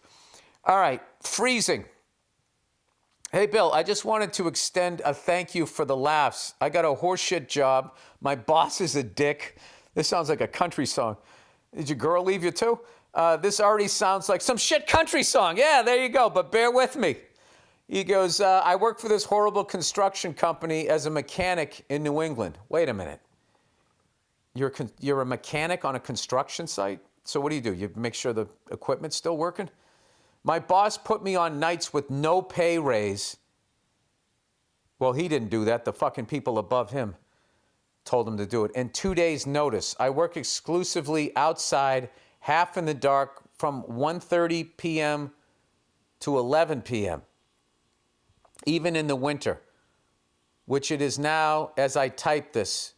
All right, freezing. Hey, Bill, I just wanted to extend a thank you for the laughs. I got a horseshit job. My boss is a dick. This sounds like a country song. Did your girl leave you too? This already sounds like some shit country song. Yeah, there you go, but bear with me. He goes, I work for this horrible construction company as a mechanic in New England. Wait a minute. You're a mechanic on a construction site? So what do? You make sure the equipment's still working? My boss put me on nights with no pay raise. Well, he didn't do that. The fucking people above him told him to do it. And 2 days' notice. I work exclusively outside, half in the dark, from 1:30 p.m. to 11 p.m., even in the winter, which it is now as I type this.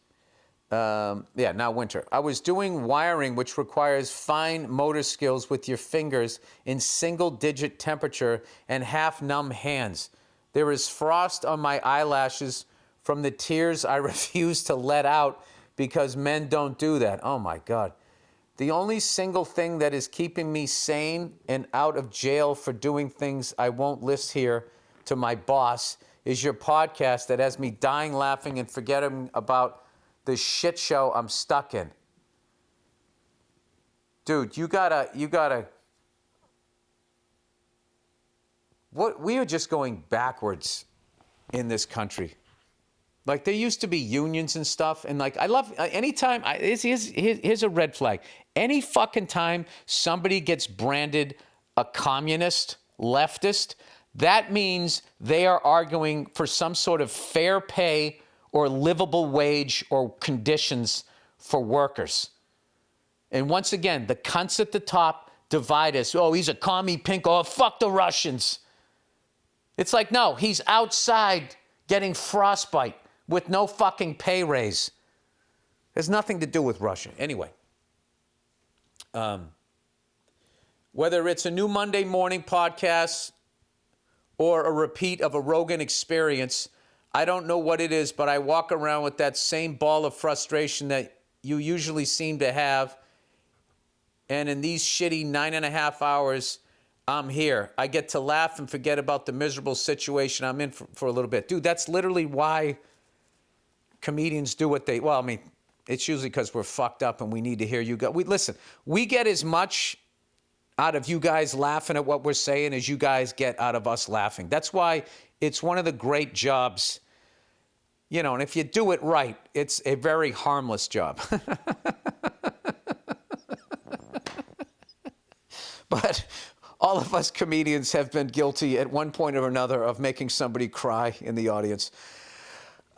Now winter. I was doing wiring, which requires fine motor skills with your fingers in single-digit temperature and half-numb hands. There is frost on my eyelashes from the tears I refuse to let out because men don't do that. Oh, my God. The only single thing that is keeping me sane and out of jail for doing things I won't list here to my boss is your podcast that has me dying laughing and forgetting about the shit show I'm stuck in. Dude, you gotta. We are just going backwards in this country. Like, there used to be unions and stuff, and like, I love, anytime, here's a red flag. Any fucking time somebody gets branded a communist, leftist, that means they are arguing for some sort of fair pay or livable wage or conditions for workers. And once again, the cunts at the top divide us. Oh, he's a commie pink. Oh, fuck the Russians. It's like, no, he's outside getting frostbite with no fucking pay raise. Has nothing to do with Russia. Anyway, whether it's a new Monday morning podcast or a repeat of a Rogan experience, I don't know what it is, but I walk around with that same ball of frustration that you usually seem to have. And in these shitty 9.5 hours, I'm here. I get to laugh and forget about the miserable situation I'm in for a little bit. Dude, that's literally why comedians do what they... Well, I mean, it's usually because we're fucked up and we need to hear you go. Listen, we get as much out of you guys laughing at what we're saying as you guys get out of us laughing. That's why it's one of the great jobs, and if you do it right, it's a very harmless job. But all of us comedians have been guilty at one point or another of making somebody cry in the audience.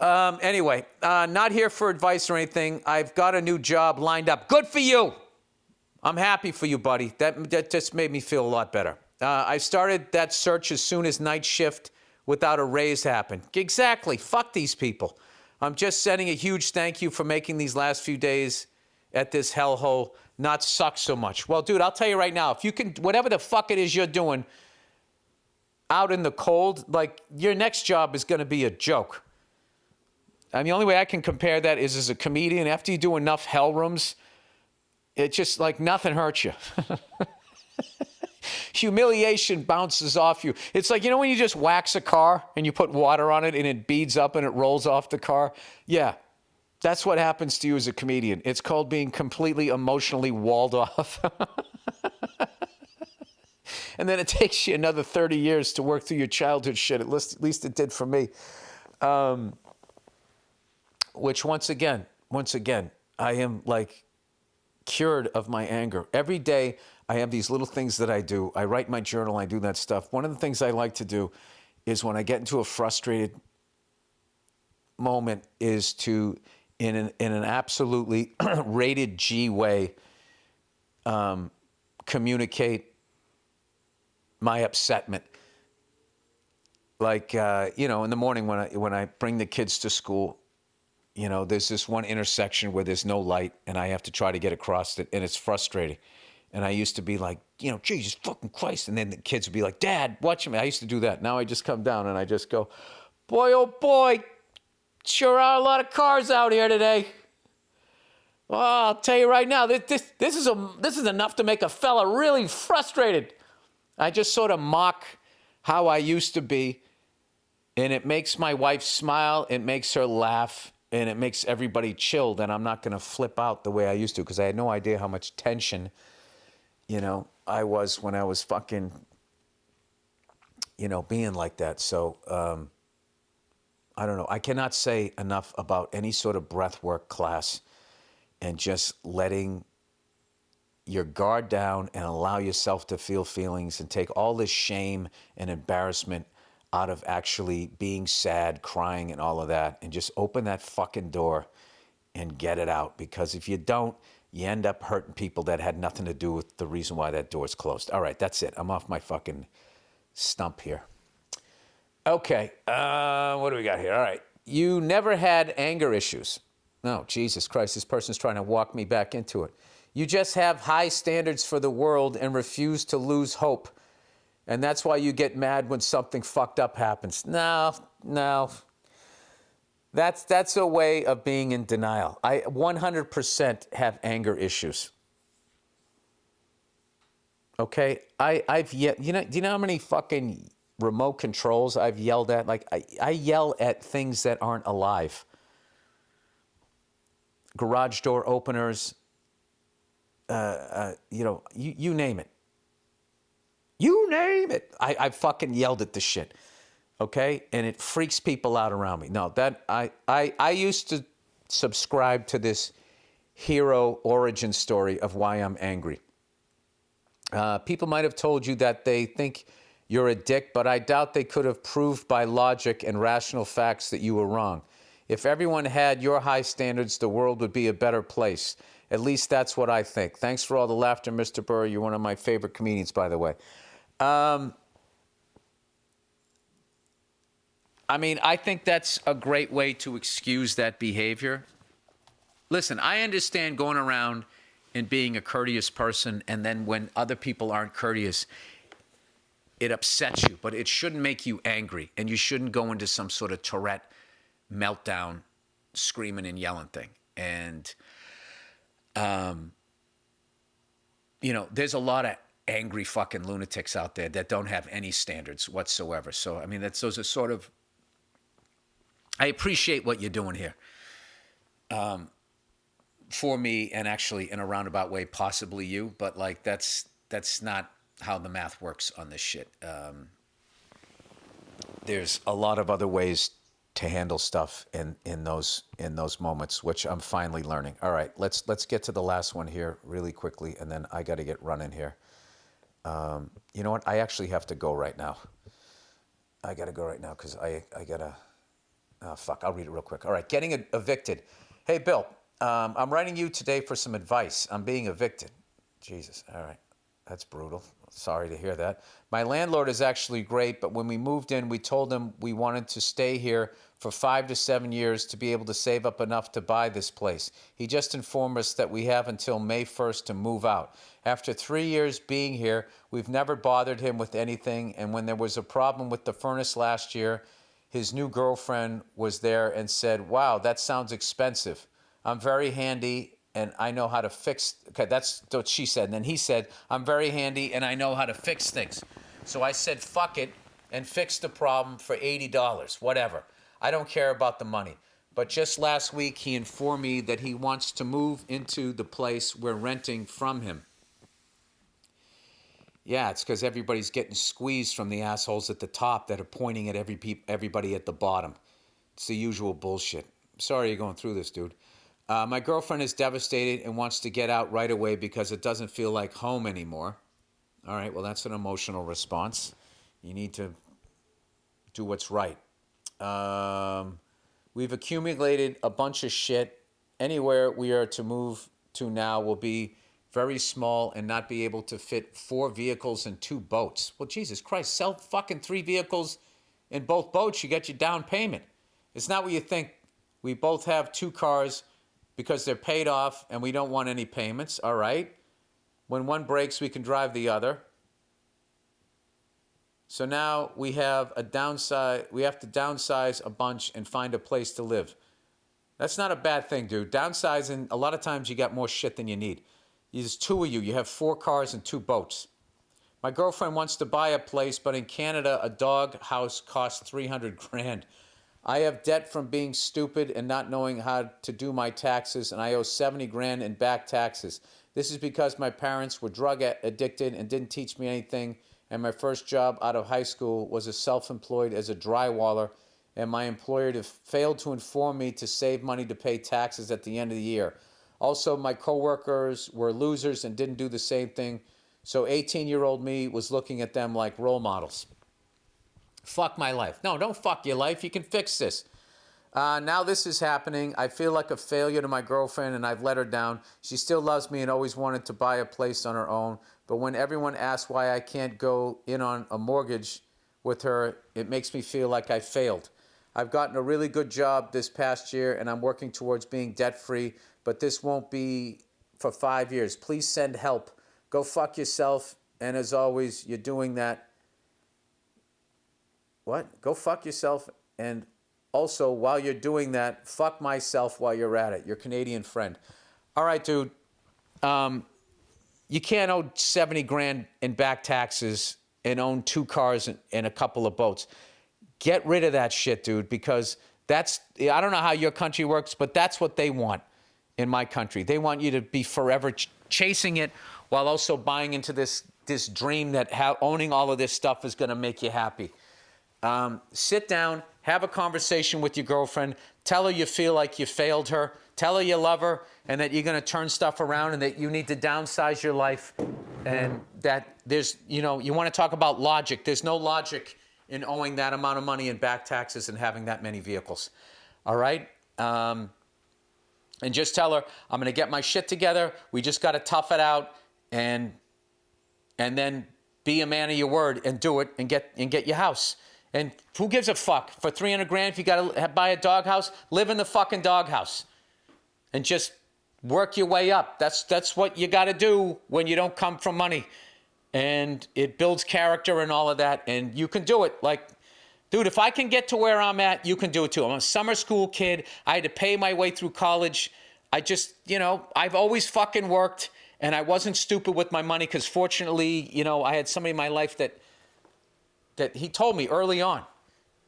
Anyway, not here for advice or anything. I've got a new job lined up. Good for you. I'm happy for you, buddy. That just made me feel a lot better. I started that search as soon as night shift without a raise happened. Exactly. Fuck these people. I'm just sending a huge thank you for making these last few days at this hellhole not suck so much. Well, dude, I'll tell you right now, if you can, whatever the fuck it is you're doing out in the cold, like, your next job is going to be a joke. I mean, the only way I can compare that is as a comedian. After you do enough hell rooms, it's just like nothing hurts you. Humiliation bounces off you. It's like, you know when you just wax a car and you put water on it and it beads up and it rolls off the car? Yeah, that's what happens to you as a comedian. It's called being completely emotionally walled off. And then it takes you another 30 years to work through your childhood shit. At least it did for me. Which once again, I am like cured of my anger. Every day I have these little things that I do. I write my journal, I do that stuff. One of the things I like to do is when I get into a frustrated moment is to, in an absolutely rated G way, communicate my upsetment. Like, in the morning when I bring the kids to school, there's this one intersection where there's no light and I have to try to get across it and it's frustrating. And I used to be like, Jesus fucking Christ. And then the kids would be like, Dad, watch me. I used to do that. Now I just come down and I just go, boy, oh boy, sure are a lot of cars out here today. Well, I'll tell you right now, this is enough to make a fella really frustrated. I just sort of mock how I used to be. And it makes my wife smile. It makes her laugh. And it makes everybody chill that I'm not going to flip out the way I used to because I had no idea how much tension, I was when I was fucking, being like that. So, I don't know. I cannot say enough about any sort of breath work class and just letting your guard down and allow yourself to feel feelings and take all this shame and embarrassment out of actually being sad, crying, and all of that, and just open that fucking door and get it out. Because if you don't, you end up hurting people that had nothing to do with the reason why that door's closed. All right, that's it. I'm off my fucking stump here. Okay, what do we got here? All right. You never had anger issues. No, Jesus Christ, this person's trying to walk me back into it. You just have high standards for the world and refuse to lose hope. And that's why you get mad when something fucked up happens. No. That's a way of being in denial. I 100% have anger issues. Okay? I've yet, do you know how many fucking remote controls I've yelled at? Like, I yell at things that aren't alive. Garage door openers, you name it. You name it. I fucking yelled at the shit. Okay? And it freaks people out around me. No, that I used to subscribe to this hero origin story of why I'm angry. People might have told you that they think you're a dick, but I doubt they could have proved by logic and rational facts that you were wrong. If everyone had your high standards, the world would be a better place. At least that's what I think. Thanks for all the laughter, Mr. Burr. You're one of my favorite comedians, by the way. I think that's a great way to excuse that behavior. Listen, I understand going around and being a courteous person, and then when other people aren't courteous, it upsets you, but it shouldn't make you angry, and you shouldn't go into some sort of Tourette meltdown, screaming and yelling thing. And, there's a lot of angry fucking lunatics out there that don't have any standards whatsoever. So, those are sort of, I appreciate what you're doing here. For me, and actually in a roundabout way, possibly you, but like that's not how the math works on this shit. There's a lot of other ways to handle stuff in those moments, which I'm finally learning. All right, let's get to the last one here really quickly, and then I got to get running here. You know what? I actually have to go right now. I got to go right now because I got to... Oh, fuck, I'll read it real quick. All right, getting evicted. Hey, Bill, I'm writing you today for some advice. I'm being evicted. Jesus, all right. That's brutal. Sorry to hear that. My landlord is actually great, but when we moved in, we told him we wanted to stay here for 5 to 7 years to be able to save up enough to buy this place. He just informed us that we have until May 1st to move out. After 3 years being here, we've never bothered him with anything, and when there was a problem with the furnace last year, his new girlfriend was there and said, wow, that sounds expensive. I'm very handy and I know how to fix. Okay, that's what she said. And then he said, I'm very handy and I know how to fix things. So I said, fuck it, and fix the problem for $80, whatever. I don't care about the money. But just last week, he informed me that he wants to move into the place we're renting from him. Yeah, it's because everybody's getting squeezed from the assholes at the top that are pointing at everybody at the bottom. It's the usual bullshit. Sorry you're going through this, dude. My girlfriend is devastated and wants to get out right away because it doesn't feel like home anymore. All right, well, that's an emotional response. You need to do what's right. We've accumulated a bunch of shit. Anywhere we are to move to now will be very small and not be able to fit 4 vehicles and 2 boats. Well, Jesus Christ, sell fucking 3 vehicles in both boats. You get your down payment. It's not what you think. We both have 2 cars because they're paid off and we don't want any payments. All right. When one breaks, we can drive the other. So now we have a downside. We have to downsize a bunch and find a place to live. That's not a bad thing, dude. Downsizing, a lot of times you got more shit than you need. There's 2 of you. You have 4 cars and 2 boats. My girlfriend wants to buy a place, but in Canada, a dog house costs $300,000. I have debt from being stupid and not knowing how to do my taxes, and I owe $70,000 in back taxes. This is because my parents were drug addicted and didn't teach me anything, and my first job out of high school was as self-employed as a drywaller, and my employer failed to inform me to save money to pay taxes at the end of the year. Also, my coworkers were losers and didn't do the same thing, so 18-year-old me was looking at them like role models. Fuck my life. No, don't fuck your life. You can fix this. Now this is happening. I feel like a failure to my girlfriend, and I've let her down. She still loves me and always wanted to buy a place on her own. But when everyone asks why I can't go in on a mortgage with her, it makes me feel like I failed. I've gotten a really good job this past year, and I'm working towards being debt-free, but this won't be for 5 years. Please send help. Go fuck yourself, and as always, you're doing that. What? Go fuck yourself, and also, while you're doing that, fuck myself while you're at it. Your Canadian friend. All right, dude. You can't owe $70,000 in back taxes and own 2 cars and a couple of boats. Get rid of that shit, dude, because I don't know how your country works, but that's what they want in my country. They want you to be forever chasing it while also buying into this dream that owning all of this stuff is going to make you happy. Sit down, have a conversation with your girlfriend, tell her you feel like you failed her, tell her you love her, and that you're going to turn stuff around and that you need to downsize your life, and that there's, you want to talk about logic. There's no logic in owing that amount of money in back taxes and having that many vehicles. All right? And just tell her, I'm going to get my shit together. We just got to tough it out and then be a man of your word and do it and get your house. And who gives a fuck? For $300,000, if you got to buy a doghouse, live in the fucking doghouse. And just work your way up. That's what you got to do when you don't come from money. And it builds character and all of that. And you can do it. Like, dude, if I can get to where I'm at, you can do it too. I'm a summer school kid. I had to pay my way through college. I just, I've always fucking worked. And I wasn't stupid with my money because fortunately, I had somebody in my life that he told me early on.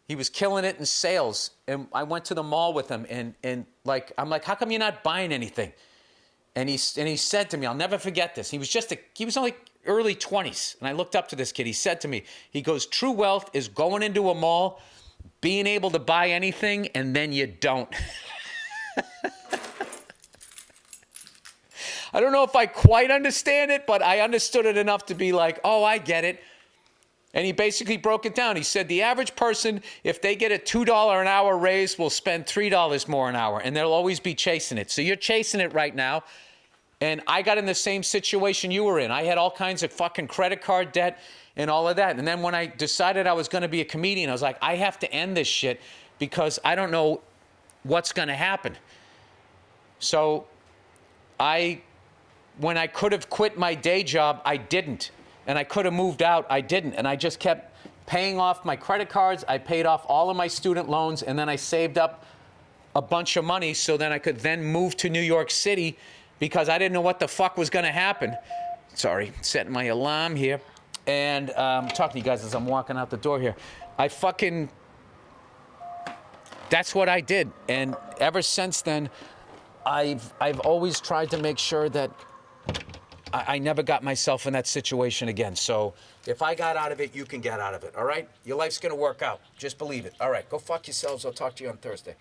He was killing it in sales. And I went to the mall with him. And I'm like, how come you're not buying anything? And he said to me, I'll never forget this. He was only early 20s. And I looked up to this kid. He said to me, he goes, true wealth is going into a mall, being able to buy anything, and then you don't. I don't know if I quite understand it, but I understood it enough to be like, oh, I get it. And he basically broke it down. He said the average person, if they get a $2 an hour raise, will spend $3 more an hour, and they'll always be chasing it. So you're chasing it right now. And I got in the same situation you were in. I had all kinds of fucking credit card debt and all of that. And then when I decided I was going to be a comedian, I was like, I have to end this shit because I don't know what's going to happen. So when I could have quit my day job, I didn't. And I could have moved out, I didn't. And I just kept paying off my credit cards. I paid off all of my student loans, and then I saved up a bunch of money so then I could then move to New York City because I didn't know what the fuck was going to happen. Sorry, setting my alarm here. And talking to you guys as I'm walking out the door here. That's what I did. And ever since then, I've always tried to make sure that I never got myself in that situation again. So if I got out of it, you can get out of it, all right? Your life's going to work out. Just believe it. All right, go fuck yourselves. I'll talk to you on Thursday.